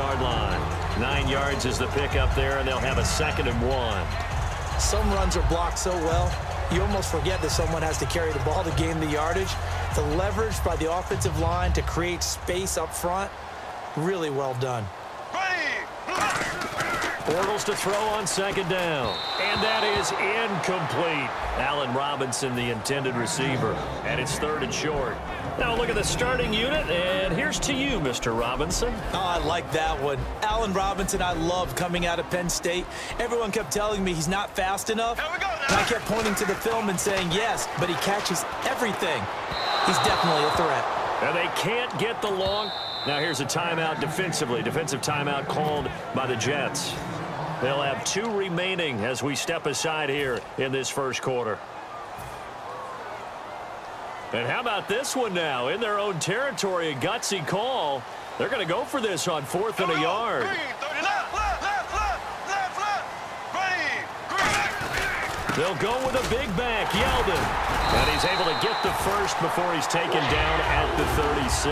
9-yard line. 9 yards is the pickup there, and they'll have a 2nd and 1. Some runs are blocked so well, you almost forget that someone has to carry the ball to gain the yardage. The leverage by the offensive line to create space up front, really well done. Bortles to throw on 2nd down. And that is incomplete. Allen Robinson, the intended receiver. And it's 3rd and short. Now look at the starting unit, and here's to you, Mr. Robinson. Oh, I like that one. Allen Robinson, I love coming out of Penn State. Everyone kept telling me he's not fast enough. And I kept pointing to the film and saying yes, but he catches everything. He's definitely a threat. And they can't get the long. Now here's a timeout defensively. Defensive timeout called by the Jets. They'll have 2 remaining as we step aside here in this first quarter. And how about this one now? In their own territory, a gutsy call. They're going to go for this on 4th and a yard. They'll go with a big back, Yeldon. And he's able to get the first before he's taken down at the 36.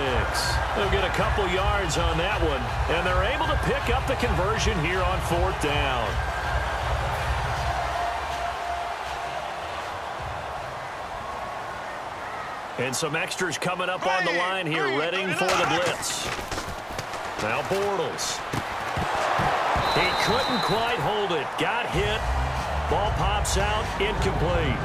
They'll get a couple yards on that one, and they're able to pick up the conversion here on 4th down. And some extras coming up on the line here, readying for the blitz. Now Bortles. He couldn't quite hold it. Got hit. Ball pops out, incomplete.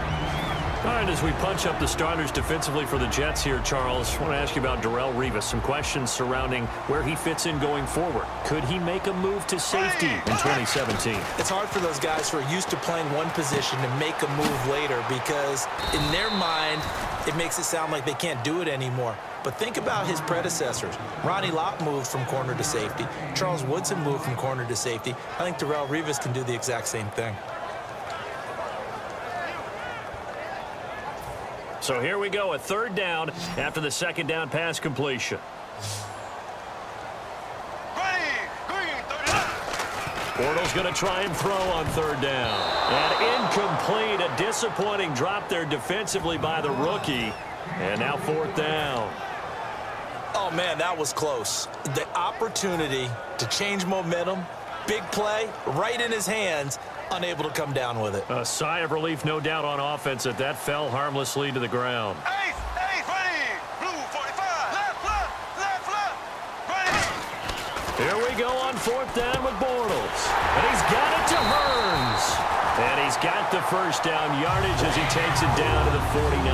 All right, as we punch up the starters defensively for the Jets here, Charles, I want to ask you about Darrelle Revis. Some questions surrounding where he fits in going forward. Could he make a move to safety in 2017? It's hard for those guys who are used to playing one position to make a move later because in their mind, it makes it sound like they can't do it anymore. But think about his predecessors. Ronnie Lott moved from corner to safety. Charles Woodson moved from corner to safety. I think Darrelle Revis can do the exact same thing. So here we go, a 3rd down after the 2nd down pass completion. Bortles going to try and throw on 3rd down. And incomplete, a disappointing drop there defensively by the rookie. And now 4th down. Oh, man, that was close. The opportunity to change momentum, big play, right in his hands, unable to come down with it. A sigh of relief, no doubt, on offense that fell harmlessly to the ground. Here we go on 4th down with Bortles. And he's got it to Hearns. And he's got the first down yardage as he takes it down to the 49.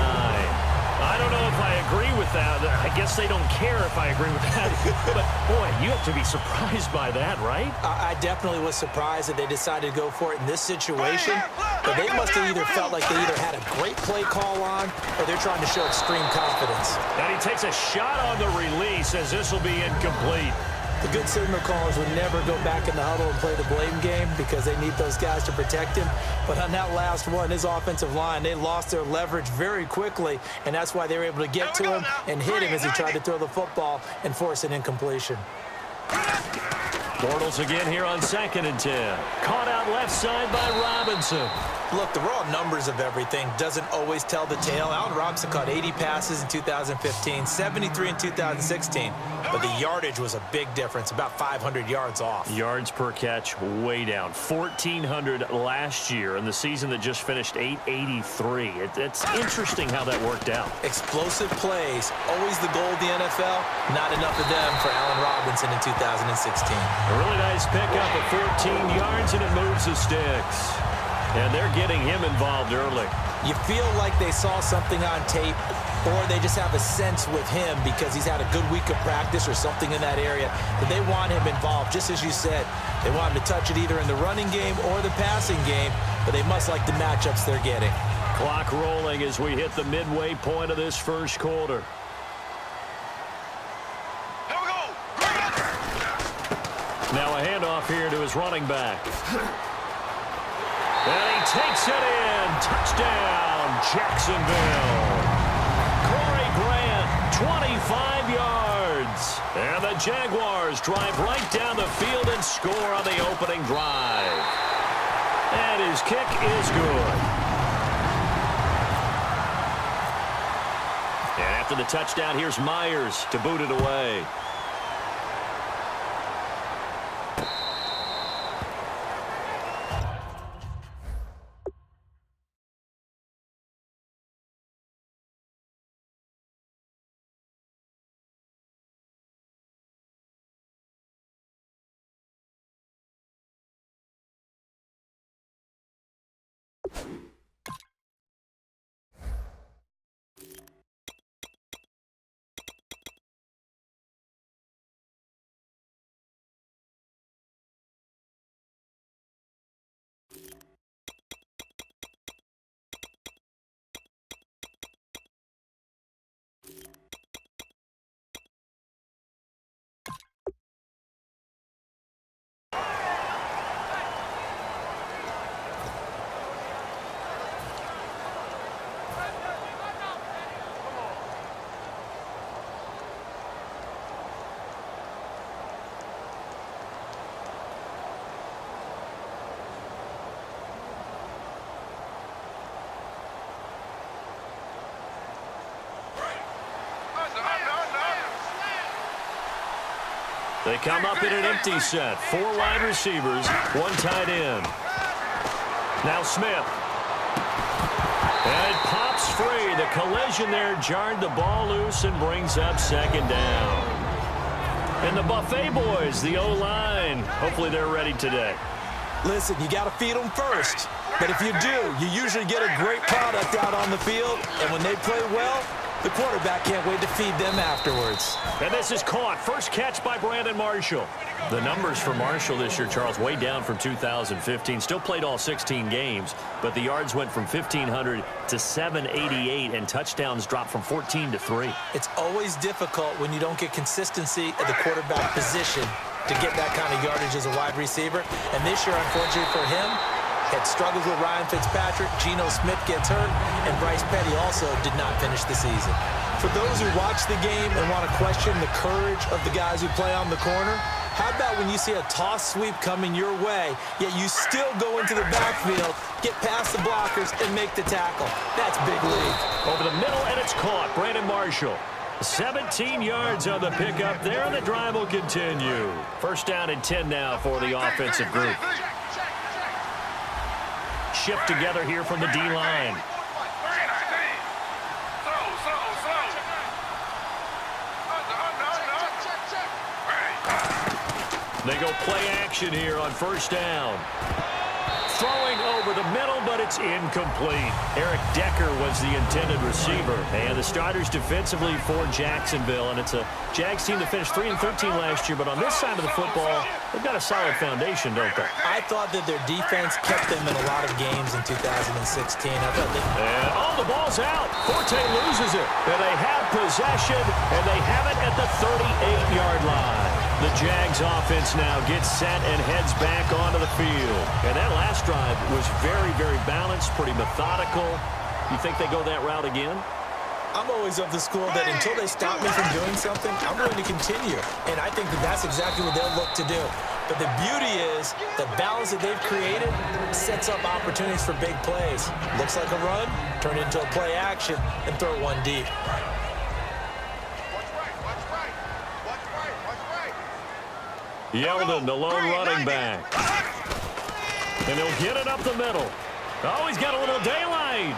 I don't know if I agree with that. I guess they don't care if I agree with that. But, boy, you have to be surprised by that, right? I definitely was surprised that they decided to go for it in this situation. But they must have either felt like they either had a great play call on or they're trying to show extreme confidence. And he takes a shot on the release as this will be incomplete. The good signal callers would never go back in the huddle and play the blame game because they need those guys to protect him. But on that last one, his offensive line, they lost their leverage very quickly, and that's why they were able to get to him and hit him as he tried to throw the football and force an incompletion. Bortles again here on 2nd and 10. Caught out left side by Robinson. Look, the raw numbers of everything doesn't always tell the tale. Allen Robinson caught 80 passes in 2015, 73 in 2016. But the yardage was a big difference, about 500 yards off. Yards per catch way down. 1,400 last year in the season that just finished 883. It's interesting how that worked out. Explosive plays, always the goal of the NFL. Not enough of them for Allen Robinson in 2016. A really nice pickup of 14 yards, and it moves the sticks. And they're getting him involved early. You feel like they saw something on tape, or they just have a sense with him because he's had a good week of practice or something in that area that they want him involved. Just as you said, they want him to touch it either in the running game or the passing game, but they must like the matchups they're getting. Clock rolling as we hit the midway point of this first quarter. Here we go. Now a handoff here to his running back. And he takes it in. Touchdown, Jacksonville. Corey Grant, 25 yards. And the Jaguars drive right down the field and score on the opening drive. And his kick is good. And after the touchdown, here's Myers to boot it away. They come up in an empty set. 4 wide receivers, 1 tight end. Now Smith. And it pops free. The collision there jarred the ball loose and brings up 2nd down. And the Buffet boys, the O-line, hopefully they're ready today. Listen, you got to feed them first. But if you do, you usually get a great product out on the field. And when they play well, the quarterback can't wait to feed them afterwards. And this is caught. First catch by Brandon Marshall. The numbers for Marshall this year, Charles, way down from 2015. Still played all 16 games, but the yards went from 1,500 to 788, and touchdowns dropped from 14 to 3. It's always difficult when you don't get consistency at the quarterback position to get that kind of yardage as a wide receiver. And this year, unfortunately for him, had struggles with Ryan Fitzpatrick. Geno Smith gets hurt, and Bryce Petty also did not finish the season. For those who watch the game and want to question the courage of the guys who play on the corner, how about when you see a toss sweep coming your way, yet you still go into the backfield, get past the blockers, and make the tackle? That's big league. Over the middle, and it's caught. Brandon Marshall. 17 yards on the pickup there, and the drive will continue. First down and 10 now for the offensive group. Shift together here from the D-line. They go play action here on first down. Throwing over the middle, but it's incomplete. Eric Decker was the intended receiver. And the starters defensively for Jacksonville. And it's a Jags team that finished 3-13 last year. But on this side of the football, they've got a solid foundation, don't they? I thought that their defense kept them in a lot of games in 2016. And the ball's out. Forte loses it. And they have possession, and they have it at the 38-yard line. The Jags offense now gets set and heads back onto the field. And that last drive was very, very balanced, pretty methodical. You think they go that route again? I'm always of the school that until they stop me from doing something, I'm going to continue. And I think that that's exactly what they'll look to do. But the beauty is the balance that they've created sets up opportunities for big plays. Looks like a run, turn into a play action, and throw one deep. Yeldon, the lone running back. And he'll get it up the middle. Oh, he's got a little daylight.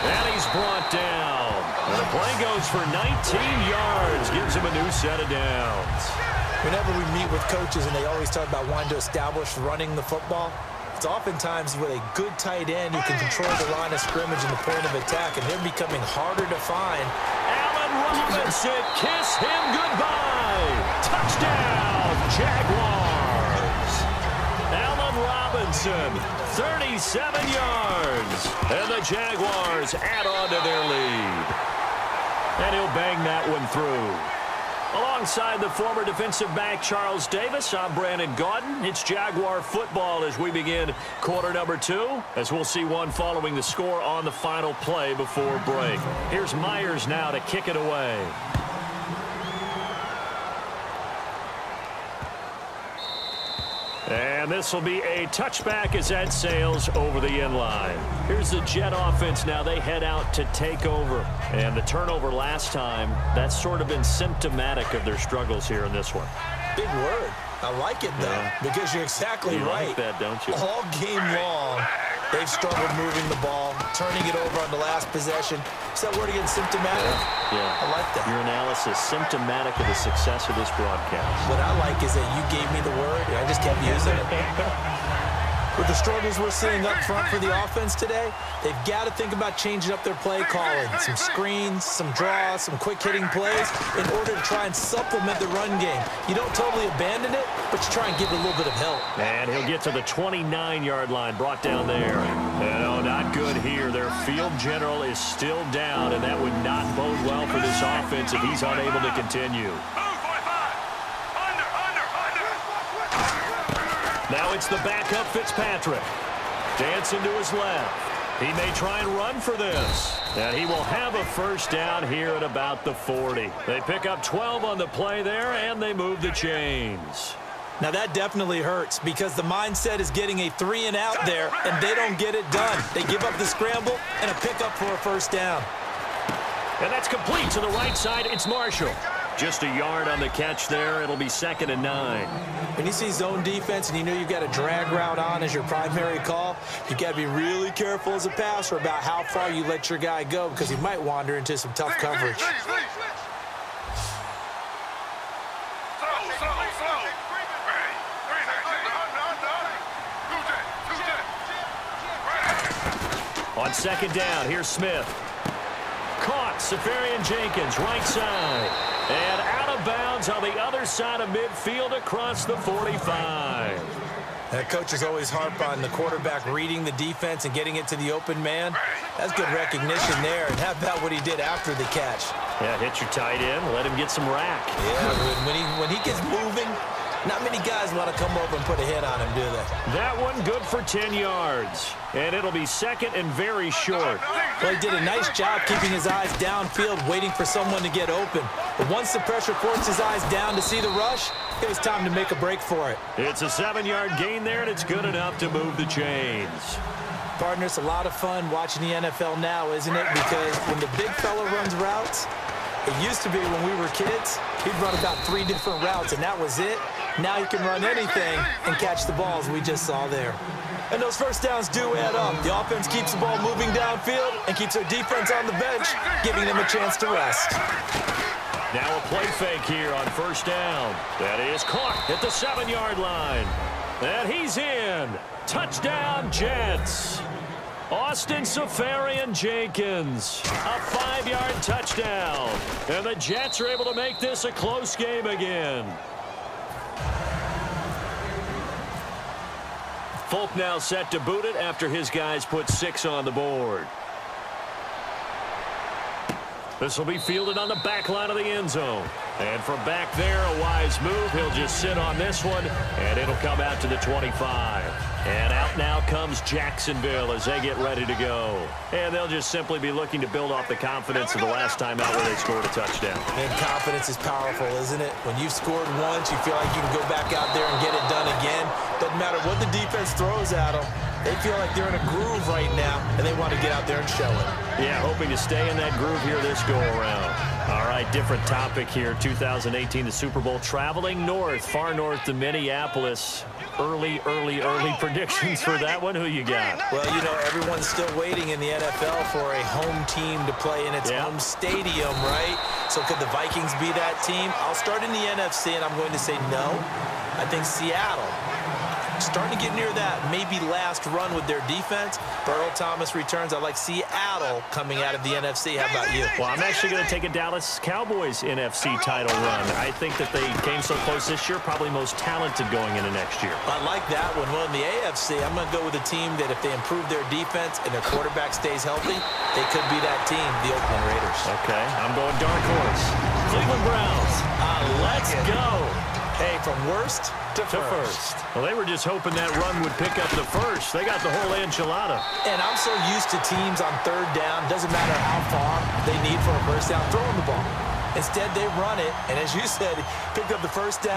And he's brought down. And the play goes for 19 yards. Gives him a new set of downs. Whenever we meet with coaches and they always talk about wanting to establish running the football, it's oftentimes with a good tight end who can control the line of scrimmage and the point of attack, and they're becoming harder to find. Allen Robinson, kiss him goodbye. Touchdown, Jaguars. Allen Robinson, 37 yards. And the Jaguars add on to their lead. And he'll bang that one through. Alongside the former defensive back Charles Davis, I'm Brandon Gaudin. It's Jaguar football as we begin quarter number 2, as we'll see one following the score on the final play before break. Here's Myers now to kick it away. And this will be a touchback as that sails over the end line. Here's the Jet offense now. They head out to take over. And the turnover last time, that's sort of been symptomatic of their struggles here in this one. Big word. I like it, though, because you're exactly right. You like that, don't you? All game long, they've struggled moving the ball, turning it over on the last possession. Is that word again, symptomatic? Yeah. I like that. Your analysis, symptomatic of the success of this broadcast. What I like is that you gave me the word, and I just kept using it. With the struggles we're seeing up front for the offense today, they've got to think about changing up their play calling. Some screens, some draws, some quick-hitting plays in order to try and supplement the run game. You don't totally abandon it, but you try and give it a little bit of help. And he'll get to the 29-yard line, brought down there. And, oh, not good here. Their field general is still down, and that would not bode well for this offense if he's unable to continue. Now it's the backup Fitzpatrick. Dancing to his left. He may try and run for this. And he will have a first down here at about the 40. They pick up 12 on the play there, and they move the chains. Now that definitely hurts because the mindset is getting a 3-and-out there, and they don't get it done. They give up the scramble and a pickup for a first down. And that's complete to the right side. It's Marshall. Just a yard on the catch there. It'll be 2nd and 9. When you see zone defense and you know you've got a drag route on as your primary call, you've got to be really careful as a passer about how far you let your guy go because he might wander into some tough coverage. On 2nd down, here's Smith. Caught, Safarian Jenkins, right side. And out of bounds on the other side of midfield across the 45. That coach is always harp on the quarterback reading the defense and getting it to the open man. That's good recognition there. And how about what he did after the catch? Yeah, hit your tight end, let him get some rack. Yeah, when he gets moving, not many guys want to come over and put a hit on him, do they? That one good for 10 yards. And it'll be 2nd and very short. Well, he did a nice job keeping his eyes downfield, waiting for someone to get open. But once the pressure forced his eyes down to see the rush, it was time to make a break for it. It's a 7-yard gain there, and it's good enough to move the chains. Partner, it's a lot of fun watching the NFL now, isn't it? Because when the big fella runs routes, it used to be when we were kids, he'd run about 3 different routes, and that was it. Now he can run anything and catch the balls we just saw there. And those first downs do add up. The offense keeps the ball moving downfield and keeps their defense on the bench, giving them a chance to rest. Now a play fake here on 1st down. That is caught at the 7-yard line. And he's in. Touchdown, Jets. Austin Safarian Jenkins, a 5-yard touchdown. And the Jets are able to make this a close game again. Folk now set to boot it after his guys put 6 on the board. This will be fielded on the back line of the end zone. And from back there, a wise move. He'll just sit on this one, and it'll come out to the 25. And out now comes Jacksonville as they get ready to go. And they'll just simply be looking to build off the confidence of the last time out where they scored a touchdown. And confidence is powerful, isn't it? When you've scored once, you feel like you can go back out there and get it done again. Doesn't matter what the defense throws at them. They feel like they're in a groove right now, and they want to get out there and show it. Yeah, hoping to stay in that groove here this go-around. All right, different topic here. 2018, the Super Bowl, traveling north, far north to Minneapolis. Early predictions for that one. Who you got? Well, you know, everyone's still waiting in the NFL for a home team to play in its home stadium, right? So could the Vikings be that team? I'll start in the NFC, and I'm going to say no. I think Seattle. Starting to get near that maybe last run with their defense. Earl Thomas returns. I like Seattle coming out of the NFC. How about you? Well, I'm actually going to take a Dallas Cowboys NFC title run. I think that they came so close this year, probably most talented going into next year. I like that one. Well, in the AFC, I'm going to go with a team that if they improve their defense and their quarterback stays healthy, they could be that team, the Oakland Raiders. Okay, I'm going dark horse. Cleveland Browns. Let's go. Hey, from worst to first. Well, they were just hoping that run would pick up the first. They got the whole enchilada. And I'm so used to teams on 3rd down, doesn't matter how far they need for a first down, throwing the ball. Instead, they run it, and as you said, picked up the first down.